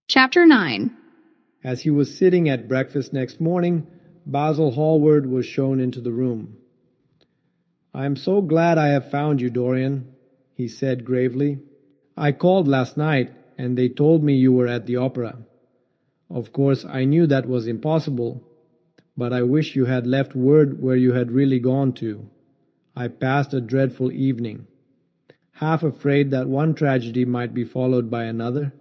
Chapter 9. As he was sitting at breakfast next morning, Basil Hallward was shown into the room. "I am so glad I have found you, Dorian," he said gravely. "I called last night, and they told me you were at the opera. Of course, I knew that was impossible, but I wish you had left word where you had really gone to. I passed a dreadful evening, half afraid that one tragedy might be followed by another.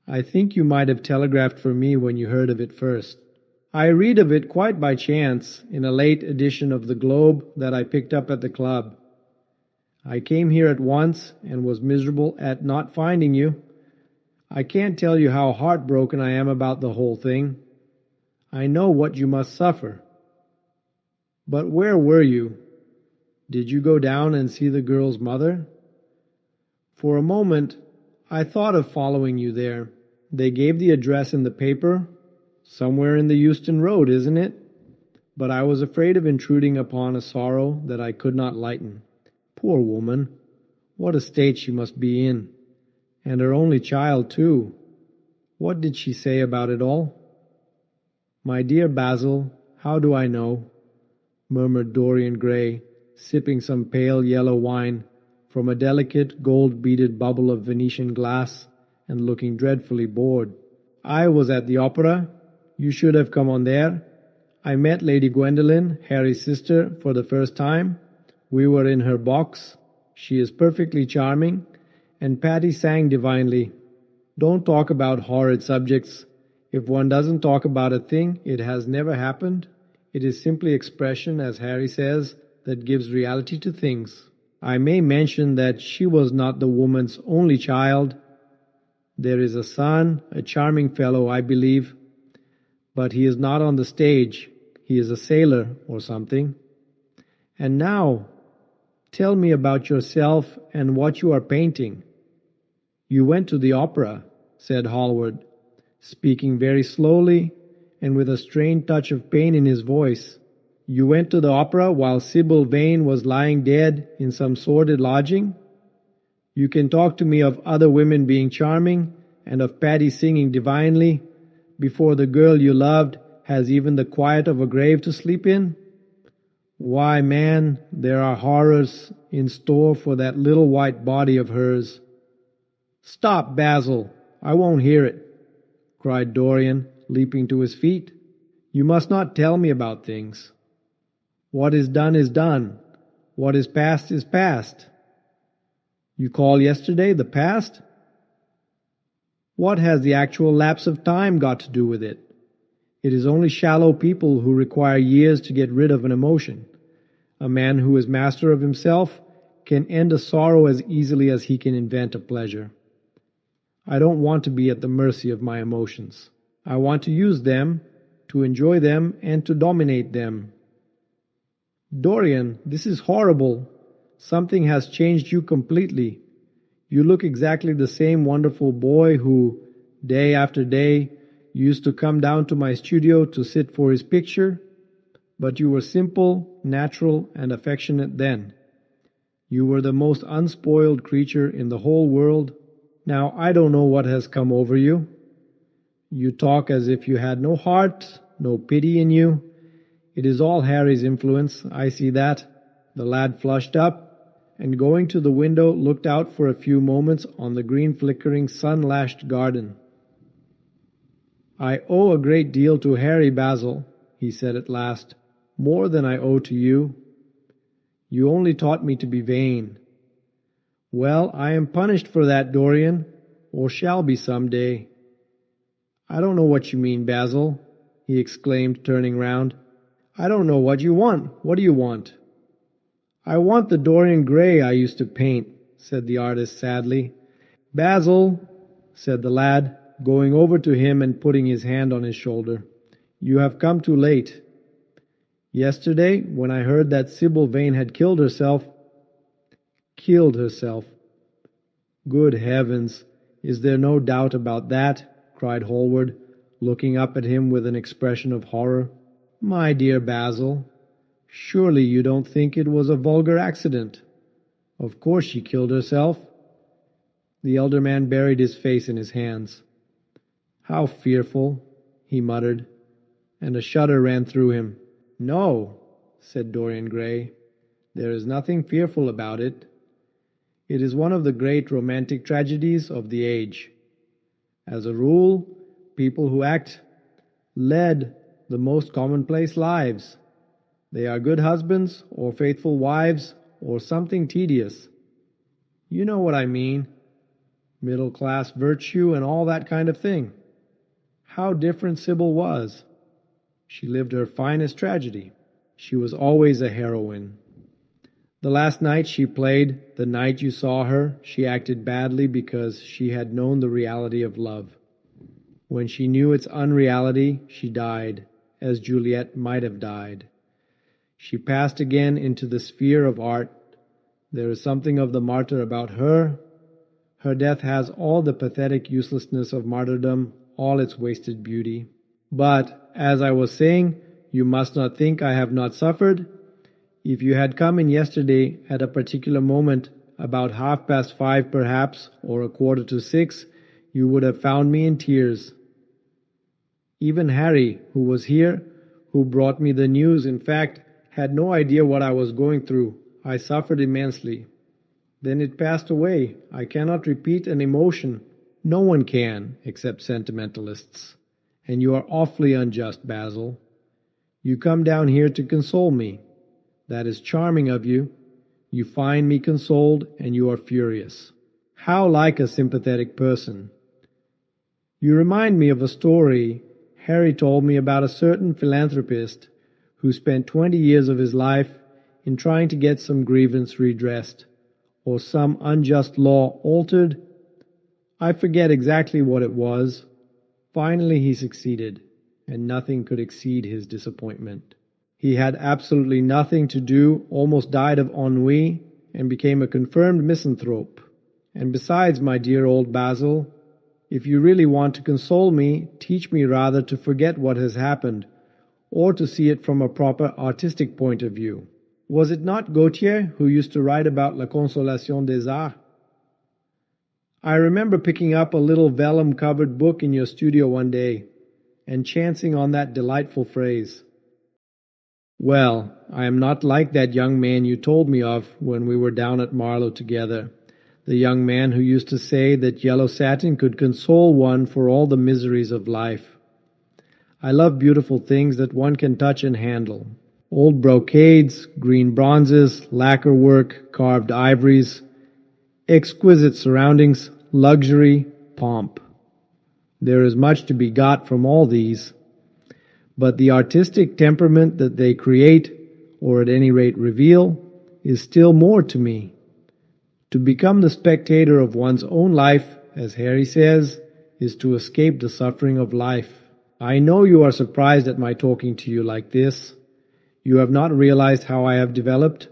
I think you might have telegraphed for me when you heard of it first. I read of it quite by chance in a late edition of the Globe that I picked up at the club. I came here at once and was miserable at not finding you. I can't tell you how heartbroken I am about the whole thing. I know what you must suffer. But where were you? Did you go down and see the girl's mother? For a moment I thought of following you there. They gave the address in the paper. Somewhere in the Euston Road, isn't it? But I was afraid of intruding upon a sorrow that I could not lighten. Poor woman! What a state she must be in! And her only child, too. What did she say about it all?" "My dear Basil, how do I know?" murmured Dorian Gray, sipping some pale yellow wine from a delicate gold-beaded bubble of Venetian glass and looking dreadfully bored. "I was at the opera. You should have come on there. I met Lady Gwendolen, Harry's sister, for the first time. We were in her box. She is perfectly charming, and Patty sang divinely. Don't talk about horrid subjects. If one doesn't talk about a thing, it has never happened. It is simply expression, as Harry says, that gives reality to things. I may mention that she was not the woman's only child. There is a son, a charming fellow, I believe, but he is not on the stage. He is a sailor or something. And now, tell me about yourself and what you are painting." "You went to the opera," said Hallward, speaking very slowly and with a strained touch of pain in his voice. "You went to the opera while Sybil Vane was lying dead in some sordid lodging? You can talk to me of other women being charming and of Patty singing divinely before the girl you loved has even the quiet of a grave to sleep in? Why, man, there are horrors in store for that little white body of hers." "Stop, Basil! I won't hear it!" cried Dorian, leaping to his feet. "You must not tell me about things. What is done is done. What is past is past." "You call yesterday the past? What has the actual lapse of time got to do with it? It is only shallow people who require years to get rid of an emotion. A man who is master of himself can end a sorrow as easily as he can invent a pleasure. I don't want to be at the mercy of my emotions. I want to use them, to enjoy them, and to dominate them." "Dorian, this is horrible. Something has changed you completely. You look exactly the same wonderful boy who, day after day, used to come down to my studio to sit for his picture. But you were simple, natural, and affectionate then. You were the most unspoiled creature in the whole world. Now I don't know what has come over you. You talk as if you had no heart, no pity in you. It is all Harry's influence, I see that." The lad flushed up, and going to the window looked out for a few moments on the green flickering sun-lashed garden. "I owe a great deal to Harry, Basil," he said at last. "More than I owe to you. You only taught me to be vain. Well, I am punished for that, Dorian, or shall be some day." "I don't know what you mean, Basil," he exclaimed, turning round. "I don't know what you want. What do you want?" "I want the Dorian Gray I used to paint," said the artist sadly. "Basil," said the lad, going over to him and putting his hand on his shoulder, "you have come too late. Yesterday, when I heard that Sybil Vane had killed herself. Killed herself! Good heavens, is there no doubt about that?" cried Hallward, looking up at him with an expression of horror. "My dear Basil, surely you don't think it was a vulgar accident? Of course she killed herself." The elder man buried his face in his hands. "How fearful," he muttered, and a shudder ran through him. "No," said Dorian Gray, "there is nothing fearful about it. It is one of the great romantic tragedies of the age. As a rule, people who act led the most commonplace lives. They are good husbands or faithful wives or something tedious. You know what I mean. Middle-class virtue and all that kind of thing. How different Sybil was. She lived her finest tragedy. She was always a heroine. The last night she played, the night you saw her, she acted badly because she had known the reality of love. When she knew its unreality, she died, as Juliet might have died. She passed again into the sphere of art. There is something of the martyr about her. Her death has all the pathetic uselessness of martyrdom, all its wasted beauty. But, as I was saying, you must not think I have not suffered. If you had come in yesterday at a particular moment, about 5:30 perhaps, or 5:45, you would have found me in tears. Even Harry, who was here, who brought me the news, in fact, had no idea what I was going through. I suffered immensely. Then it passed away. I cannot repeat an emotion. No one can, except sentimentalists. And you are awfully unjust, Basil. You come down here to console me. That is charming of you. You find me consoled, and you are furious. How like a sympathetic person. You remind me of a story Harry told me about a certain philanthropist who spent 20 years of his life in trying to get some grievance redressed, or some unjust law altered. I forget exactly what it was. Finally he succeeded, and nothing could exceed his disappointment. He had absolutely nothing to do, almost died of ennui, and became a confirmed misanthrope. And besides, my dear old Basil, if you really want to console me, teach me rather to forget what has happened, or to see it from a proper artistic point of view. Was it not Gautier who used to write about La Consolation des Arts? I remember picking up a little vellum-covered book in your studio one day, and chancing on that delightful phrase. Well, I am not like that young man you told me of when we were down at Marlow together, the young man who used to say that yellow satin could console one for all the miseries of life. I love beautiful things that one can touch and handle. Old brocades, green bronzes, lacquer work, carved ivories, exquisite surroundings, luxury, pomp. There is much to be got from all these, but the artistic temperament that they create, or at any rate reveal, is still more to me. To become the spectator of one's own life, as Harry says, is to escape the suffering of life. I know you are surprised at my talking to you like this. You have not realized how I have developed.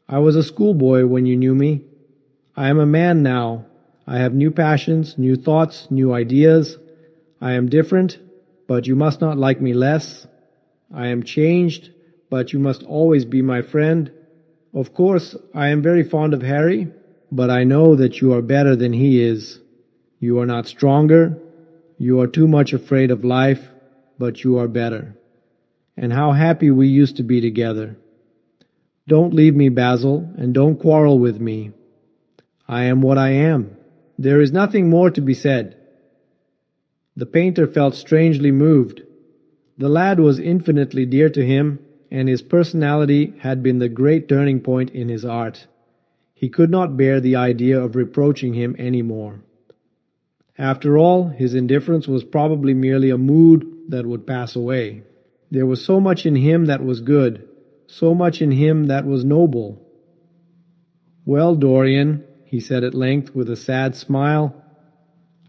I was a schoolboy when you knew me. I am a man now. I have new passions, new thoughts, new ideas. I am different, but you must not like me less. I am changed, but you must always be my friend. Of course, I am very fond of Harry, but I know that you are better than he is. You are not stronger. You are too much afraid of life, but you are better. And how happy we used to be together. Don't leave me, Basil, and don't quarrel with me. I am what I am. There is nothing more to be said. The painter felt strangely moved. The lad was infinitely dear to him, and his personality had been the great turning point in his art. He could not bear the idea of reproaching him any more. After all, his indifference was probably merely a mood that would pass away. There was so much in him that was good, so much in him that was noble. Well, Dorian, he said at length with a sad smile,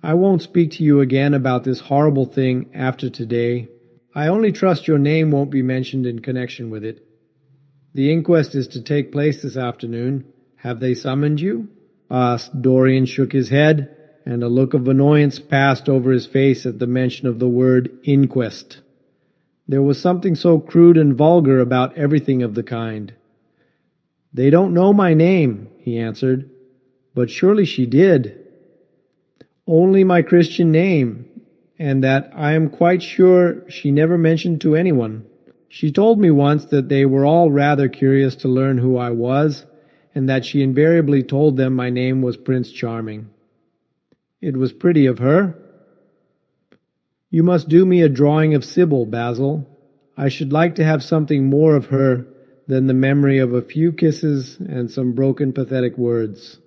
I won't speak to you again about this horrible thing after today. I only trust your name won't be mentioned in connection with it. The inquest is to take place this afternoon. Have they summoned you? Dorian shook his head, and a look of annoyance passed over his face at the mention of the word inquest. There was something so crude and vulgar about everything of the kind. They don't know my name, he answered. But surely she did. Only my Christian name. and that I am quite sure she never mentioned to anyone. She told me once that they were all rather curious to learn who I was, and that she invariably told them my name was Prince Charming. It was pretty of her. You must do me a drawing of Sybil, Basil. I should like to have something more of her than the memory of a few kisses and some broken pathetic words.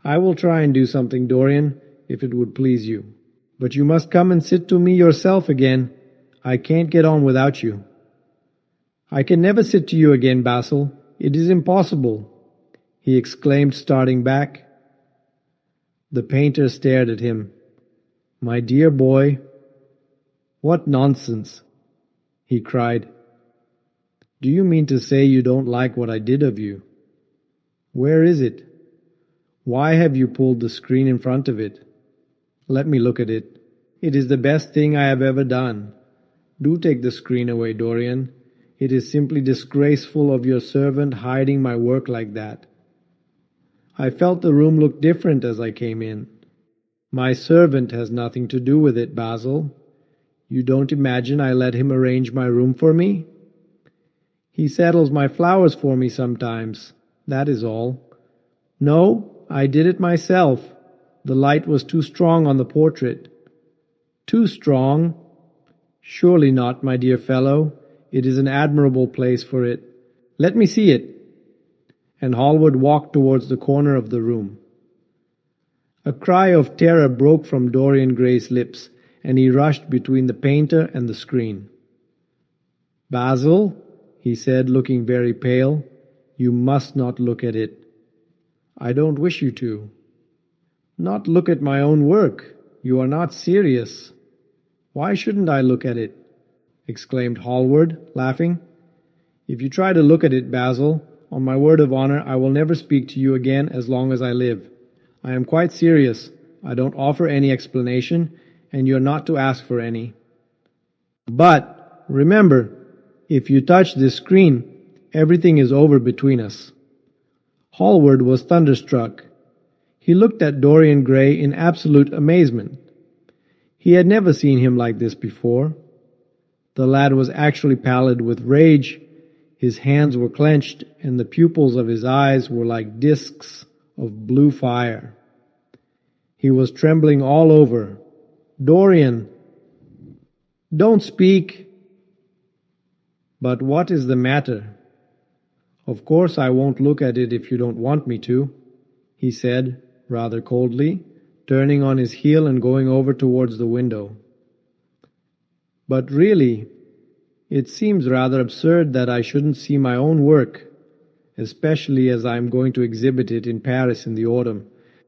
I will try and do something, Dorian, if it would please you. But you must come and sit to me yourself again. I can't get on without you. I can never sit to you again, Basil. It is impossible, he exclaimed, starting back. The painter stared at him. My dear boy, what nonsense, he cried. Do you mean to say you don't like what I did of you? Where is it? Why have you pulled the screen in front of it? Let me look at it. It is the best thing I have ever done. Do take the screen away, Dorian. It is simply disgraceful of your servant hiding my work like that. I felt the room look different as I came in. My servant has nothing to do with it, Basil. You don't imagine I let him arrange my room for me? He settles my flowers for me sometimes, that is all. No, I did it myself. The light was too strong on the portrait. Too strong? Surely not, my dear fellow. It is an admirable place for it. Let me see it. And Hallward walked towards the corner of the room. A cry of terror broke from Dorian Gray's lips, and he rushed between the painter and the screen. Basil, he said, looking very pale, you must not look at it. I don't wish you to. Not look at my own work. You are not serious. Why shouldn't I look at it? Exclaimed Hallward, laughing. If you try to look at it, Basil, on my word of honor, I will never speak to you again as long as I live. I am quite serious. I don't offer any explanation, and you are not to ask for any. But, remember, if you touch this screen, everything is over between us. Hallward was thunderstruck. He looked at Dorian Gray in absolute amazement. He had never seen him like this before. The lad was actually pallid with rage. His hands were clenched, and the pupils of his eyes were like discs of blue fire. He was trembling all over. Dorian, don't speak. But what is the matter? Of course I won't look at it if you don't want me to, he said, rather coldly, turning on his heel and going over towards the window. But really, it seems rather absurd that I shouldn't see my own work, especially as I am going to exhibit it in Paris in the autumn.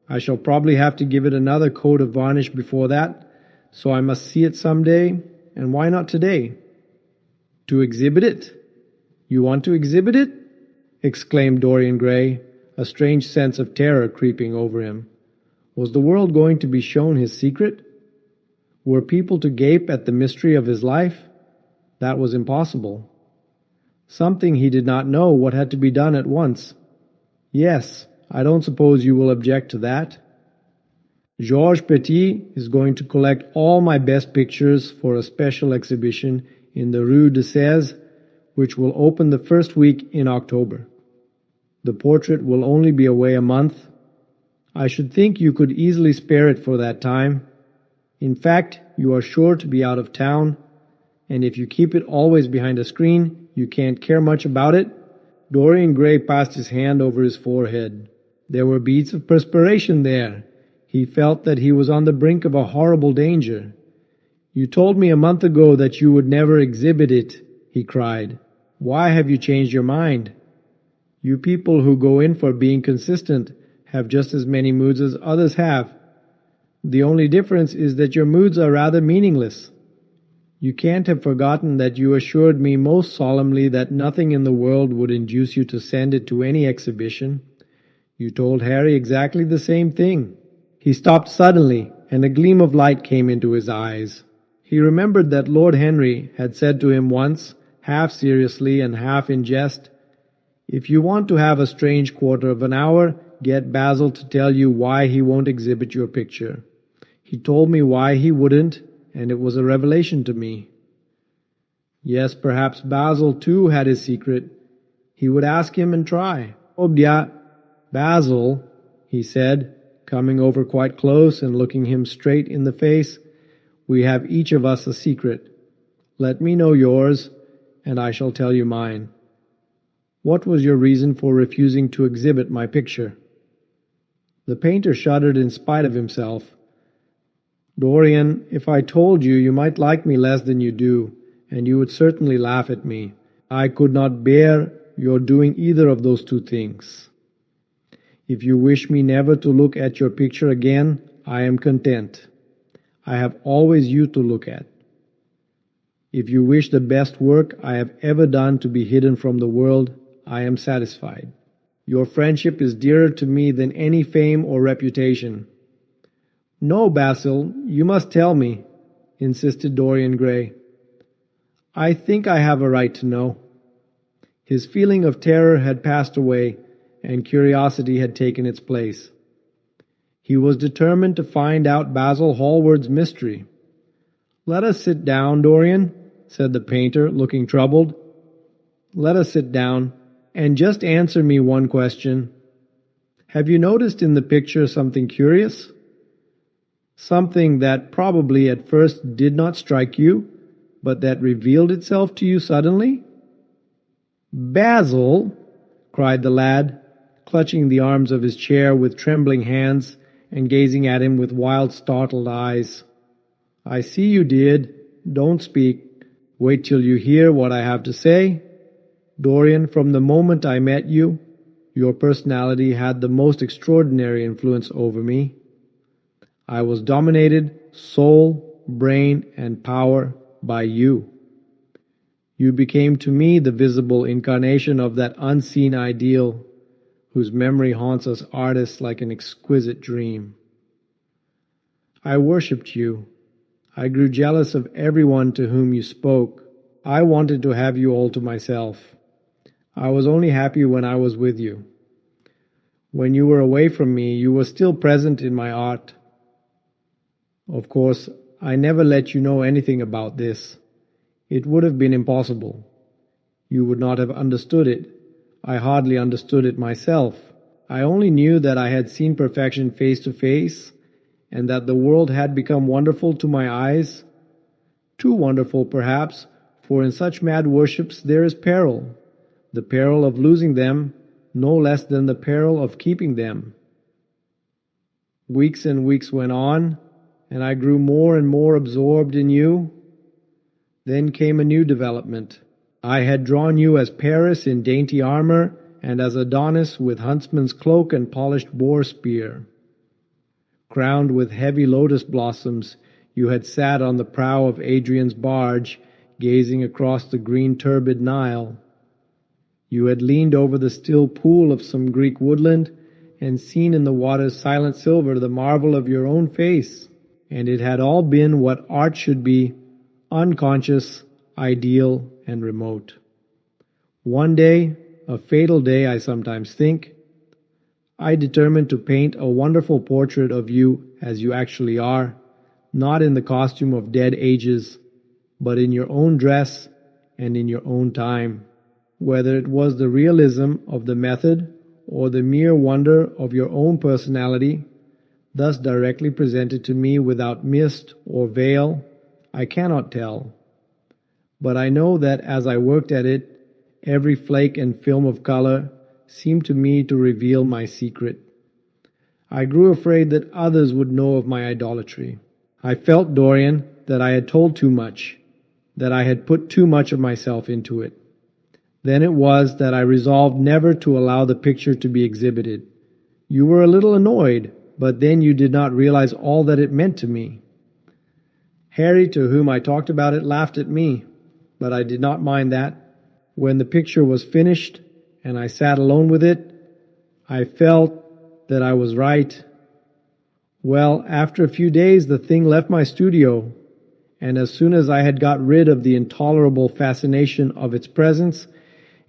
I shall probably have to give it another coat of varnish before that, so I must see it some day, and why not today? To exhibit it? You want to exhibit it? Exclaimed Dorian Gray, a strange sense of terror creeping over him. Was the world going to be shown his secret? Were people to gape at the mystery of his life? That was impossible. Something he did not know what had to be done at once. Yes, I don't suppose you will object to that. Georges Petit is going to collect all my best pictures for a special exhibition in the Rue de Sèze, which will open the first week in October. The portrait will only be away a month. I should think you could easily spare it for that time. In fact, you are sure to be out of town, and if you keep it always behind a screen, you can't care much about it. Dorian Gray passed his hand over his forehead. There were beads of perspiration there. He felt that he was on the brink of a horrible danger. You told me a month ago that you would never exhibit it, he cried. Why have you changed your mind? You people who go in for being consistent have just as many moods as others have. The only difference is that your moods are rather meaningless. You can't have forgotten that you assured me most solemnly that nothing in the world would induce you to send it to any exhibition. You told Harry exactly the same thing. He stopped suddenly, and a gleam of light came into his eyes. He remembered that Lord Henry had said to him once, half seriously and half in jest, "If you want to have a strange quarter of an hour, get Basil to tell you why he won't exhibit your picture." He told me why he wouldn't, and it was a revelation to me. Yes, perhaps Basil too had his secret. He would ask him and try. "Obdia, Basil," he said, coming over quite close and looking him straight in the face, "we have each of us a secret. Let me know yours, and I shall tell you mine. What was your reason for refusing to exhibit my picture?" The painter shuddered in spite of himself. "Dorian, if I told you, you might like me less than you do, and you would certainly laugh at me. I could not bear your doing either of those two things. If you wish me never to look at your picture again, I am content. I have always you to look at. If you wish the best work I have ever done to be hidden from the world, I am satisfied. Your friendship is dearer to me than any fame or reputation." "No, Basil, you must tell me," insisted Dorian Gray. "I think I have a right to know." His feeling of terror had passed away, and curiosity had taken its place. He was determined to find out Basil Hallward's mystery. "Let us sit down, Dorian," said the painter, looking troubled. "Let us sit down, and just answer me one question. Have you noticed in the picture something curious? Something that probably at first did not strike you, but that revealed itself to you suddenly?" "Basil!" cried the lad, clutching the arms of his chair with trembling hands and gazing at him with wild, startled eyes. "I see you did. Don't speak. Wait till you hear what I have to say. Dorian, from the moment I met you, your personality had the most extraordinary influence over me. I was dominated, soul, brain, and power, by you. You became to me the visible incarnation of that unseen ideal whose memory haunts us artists like an exquisite dream. I worshipped you. I grew jealous of everyone to whom you spoke. I wanted to have you all to myself. I was only happy when I was with you. When you were away from me, you were still present in my art. Of course, I never let you know anything about this. It would have been impossible. You would not have understood it. I hardly understood it myself. I only knew that I had seen perfection face to face, and that the world had become wonderful to my eyes. Too wonderful, perhaps, for in such mad worships there is peril, the peril of losing them, no less than the peril of keeping them. Weeks and weeks went on, and I grew more and more absorbed in you. Then came a new development. I had drawn you as Paris in dainty armor, and as Adonis with huntsman's cloak and polished boar spear. Crowned with heavy lotus blossoms, you had sat on the prow of Adrian's barge, gazing across the green turbid Nile. You had leaned over the still pool of some Greek woodland, and seen in the water's silent silver the marvel of your own face, and it had all been what art should be, unconscious, ideal, and remote. One day, a fatal day I sometimes think, I determined to paint a wonderful portrait of you as you actually are, not in the costume of dead ages, but in your own dress and in your own time. Whether it was the realism of the method or the mere wonder of your own personality, thus directly presented to me without mist or veil, I cannot tell. But I know that as I worked at it, every flake and film of color seemed to me to reveal my secret. I grew afraid that others would know of my idolatry. I felt, Dorian, that I had told too much, that I had put too much of myself into it. Then it was that I resolved never to allow the picture to be exhibited. You were a little annoyed, but then you did not realize all that it meant to me. Harry, to whom I talked about it, laughed at me, but I did not mind that. When the picture was finished and I sat alone with it, I felt that I was right. Well, after a few days the thing left my studio, and as soon as I had got rid of the intolerable fascination of its presence,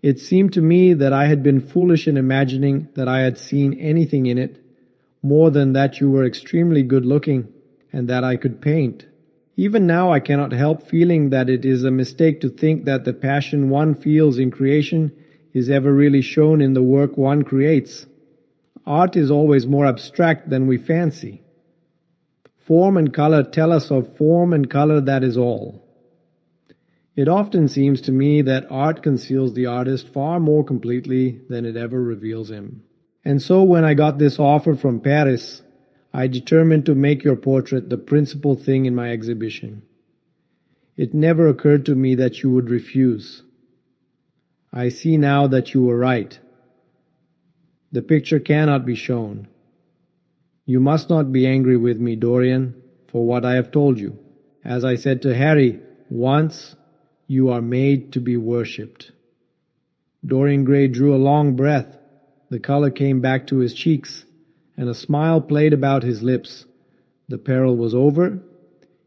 it seemed to me that I had been foolish in imagining that I had seen anything in it, more than that you were extremely good-looking and that I could paint. Even now I cannot help feeling that it is a mistake to think that the passion one feels in creation is ever really shown in the work one creates. Art is always more abstract than we fancy. Form and color tell us of form and color, that is all. It often seems to me that art conceals the artist far more completely than it ever reveals him. And so when I got this offer from Paris, I determined to make your portrait the principal thing in my exhibition. It never occurred to me that you would refuse. I see now that you were right. The picture cannot be shown. You must not be angry with me, Dorian, for what I have told you. As I said to Harry, once you are made to be worshipped. Dorian Gray drew a long breath. The color came back to his cheeks, and a smile played about his lips. The peril was over.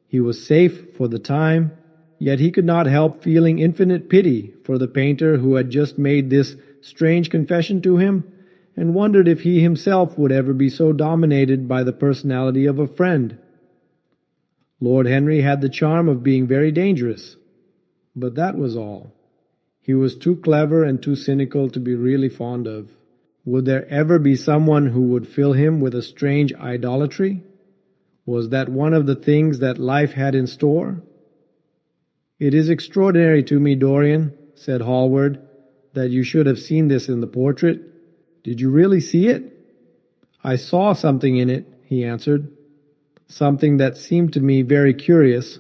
He was safe for the time, yet he could not help feeling infinite pity for the painter who had just made this strange confession to him, and wondered if he himself would ever be so dominated by the personality of a friend. Lord Henry had the charm of being very dangerous, but that was all. He was too clever and too cynical to be really fond of. Would there ever be someone who would fill him with a strange idolatry? Was that one of the things that life had in store? It is extraordinary to me, Dorian, said Hallward, that you should have seen this in the portrait. Did you really see it? I saw something in it, he answered. Something that seemed to me very curious.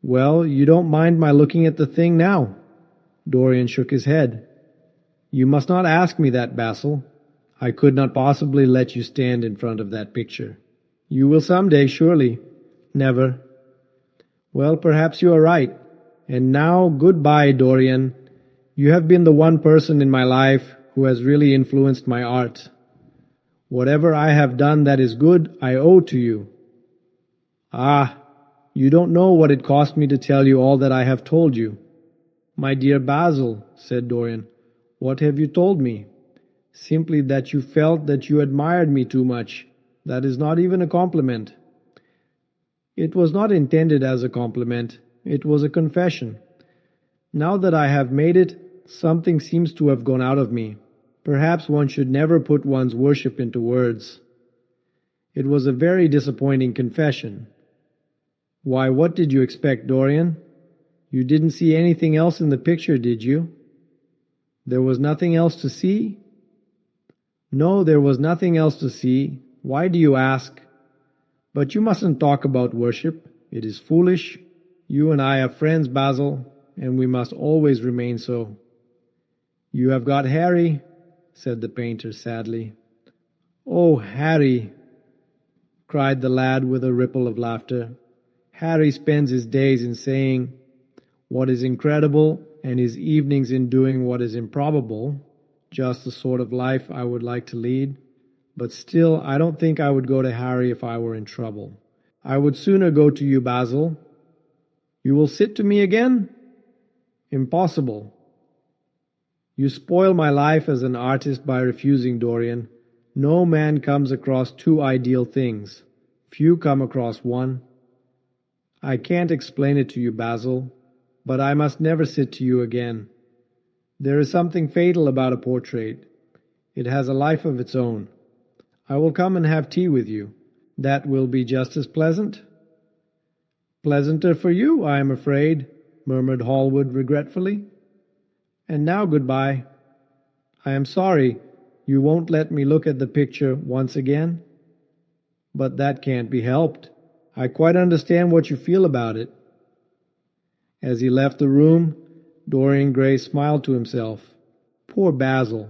Well, you don't mind my looking at the thing now? Dorian shook his head. You must not ask me that, Basil. I could not possibly let you stand in front of that picture. You will some day, surely. Never. Well, perhaps you are right. And now, goodbye, Dorian. You have been the one person in my life who has really influenced my art. Whatever I have done that is good, I owe to you. Ah, you don't know what it cost me to tell you all that I have told you. My dear Basil, said Dorian, what have you told me? Simply that you felt that you admired me too much. That is not even a compliment. It was not intended as a compliment. It was a confession. Now that I have made it, something seems to have gone out of me. Perhaps one should never put one's worship into words. It was a very disappointing confession. Why, what did you expect, Dorian? You didn't see anything else in the picture, did you? There was nothing else to see? No, there was nothing else to see. Why do you ask? But you mustn't talk about worship. It is foolish. You and I are friends, Basil, and we must always remain so. You have got Harry, said the painter sadly. Oh, Harry, cried the lad with a ripple of laughter. Harry spends his days in saying what is incredible and his evenings in doing what is improbable, just the sort of life I would like to lead. But still, I don't think I would go to Harry if I were in trouble. I would sooner go to you, Basil. You will sit to me again? Impossible. You spoil my life as an artist by refusing, Dorian. No man comes across two ideal things. Few come across one. I can't explain it to you, Basil, but I must never sit to you again. There is something fatal about a portrait. It has a life of its own. I will come and have tea with you. That will be just as pleasant. Pleasanter for you, I am afraid, murmured Hallward regretfully. And now goodbye. I am sorry you won't let me look at the picture once again. But that can't be helped. I quite understand what you feel about it. As he left the room, Dorian Gray smiled to himself. Poor Basil!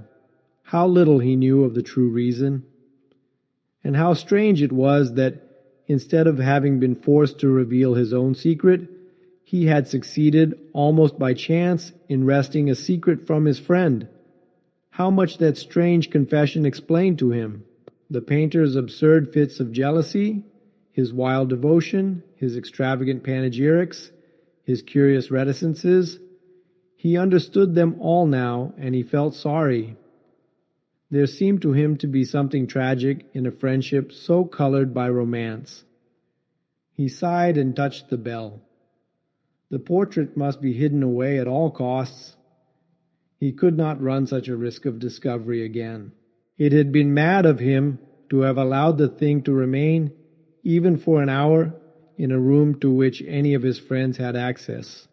How little he knew of the true reason. And how strange it was that, instead of having been forced to reveal his own secret, he had succeeded, almost by chance, in wresting a secret from his friend. How much that strange confession explained to him. The painter's absurd fits of jealousy, his wild devotion, his extravagant panegyrics, his curious reticences. He understood them all now, and he felt sorry. There seemed to him to be something tragic in a friendship so colored by romance. He sighed and touched the bell. The portrait must be hidden away at all costs. He could not run such a risk of discovery again. It had been mad of him to have allowed the thing to remain, even for an hour, in a room to which any of his friends had access.